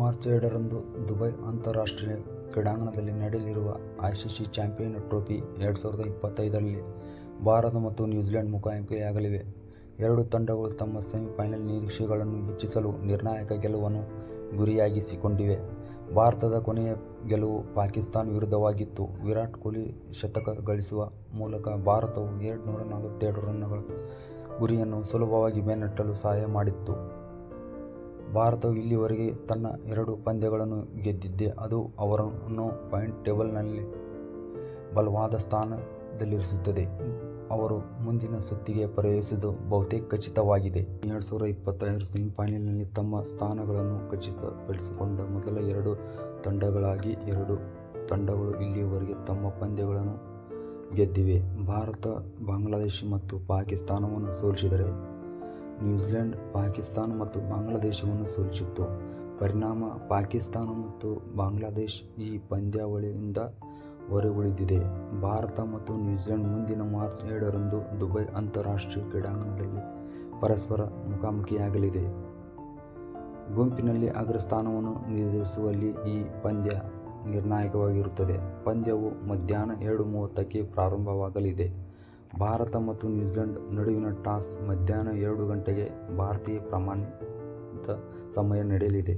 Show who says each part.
Speaker 1: March 2ರಂದು Dubai ಅಂತಾರಾಷ್ಟ್ರೀಯ ಕ್ರೀಡಾಂಗಣದಲ್ಲಿ ನಡೆಯಲಿರುವ ಐಸಿಸಿ ಚಾಂಪಿಯನ್ ಟ್ರೋಫಿ 2025ರಲ್ಲಿ ಭಾರತ ಮತ್ತು ನ್ಯೂಜಿಲೆಂಡ್ ಮುಖಾಮುಖಿಯಾಗಲಿವೆ. ಎರಡೂ ತಂಡಗಳು ತಮ್ಮ ಸೆಮಿಫೈನಲ್ ನಿರೀಕ್ಷೆಗಳನ್ನು ಹೆಚ್ಚಿಸಲು ನಿರ್ಣಾಯಕ ಗೆಲುವನ್ನು ಗುರಿಯಾಗಿಸಿಕೊಂಡಿವೆ. ಭಾರತದ ಕೊನೆಯ ಗೆಲುವು ಪಾಕಿಸ್ತಾನ ವಿರುದ್ಧವಾಗಿತ್ತು. ವಿರಾಟ್ ಕೊಹ್ಲಿ ಶತಕ ಗಳಿಸುವ ಮೂಲಕ ಭಾರತವು 242 ರನ್ನುಗಳ ಗುರಿಯನ್ನು ಸುಲಭವಾಗಿ ಬೆನ್ನಟ್ಟಲು ಸಹಾಯ ಮಾಡಿತ್ತು. ಭಾರತವು ಇಲ್ಲಿಯವರೆಗೆ ತನ್ನ 2 ಪಂದ್ಯಗಳನ್ನು ಗೆದ್ದಿದೆ. ಅದು ಅವರನ್ನು ಪಾಯಿಂಟ್ ಟೇಬಲ್ನಲ್ಲಿ ಬಲವಾದ ಸ್ಥಾನದಲ್ಲಿರಿಸುತ್ತದೆ. ಅವರು ಮುಂದಿನ ಸುತ್ತಿಗೆ ಪ್ರವೇಶಿಸುವುದು ಬಹುತೇಕ ಖಚಿತವಾಗಿದೆ. 2025 ಸೆಮಿಫೈನಲ್ನಲ್ಲಿ ತಮ್ಮ ಸ್ಥಾನಗಳನ್ನು ಖಚಿತಪಡಿಸಿಕೊಂಡ ಮೊದಲ 2 ತಂಡಗಳಾಗಿ ಎರಡೂ ತಂಡಗಳು ಇಲ್ಲಿಯವರೆಗೆ ತಮ್ಮ ಪಂದ್ಯಗಳನ್ನು ಗೆದ್ದಿವೆ. ಭಾರತ ಬಾಂಗ್ಲಾದೇಶ ಮತ್ತು ಪಾಕಿಸ್ತಾನವನ್ನು ಸೋಲಿಸಿದರೆ ನ್ಯೂಜಿಲೆಂಡ್ ಪಾಕಿಸ್ತಾನ ಮತ್ತು ಬಾಂಗ್ಲಾದೇಶವನ್ನು ಸೋಲಿಸಿತ್ತು. ಪರಿಣಾಮ ಪಾಕಿಸ್ತಾನ ಮತ್ತು ಬಾಂಗ್ಲಾದೇಶ ಈ ಪಂದ್ಯಾವಳಿಯಿಂದ ಹೊರಗುಳಿದಿದೆ. ಭಾರತ ಮತ್ತು ನ್ಯೂಜಿಲೆಂಡ್ ಮುಂದಿನ ಮಾರ್ಚ್ 2ರಂದು ದುಬೈ ಅಂತಾರಾಷ್ಟ್ರೀಯ ಕ್ರೀಡಾಂಗಣದಲ್ಲಿ ಪರಸ್ಪರ ಮುಖಾಮುಖಿಯಾಗಲಿದೆ. ಗುಂಪಿನಲ್ಲಿ ಅಗ್ರಸ್ಥಾನವನ್ನು ನಿರ್ಧರಿಸುವಲ್ಲಿ ಈ ಪಂದ್ಯ ನಿರ್ಣಾಯಕವಾಗಿರುತ್ತದೆ. ಪಂದ್ಯವು ಮಧ್ಯಾಹ್ನ 2:30ಕ್ಕೆ ಪ್ರಾರಂಭವಾಗಲಿದೆ. ಭಾರತ ಮತ್ತು ನ್ಯೂಜಿಲೆಂಡ್ ನಡುವಿನ ಟಾಸ್ ಮಧ್ಯಾಹ್ನ 2 ಗಂಟೆಗೆ ಭಾರತೀಯ ಪ್ರಮಾಣಿತ ಸಮಯ ನಡೆಯಲಿದೆ.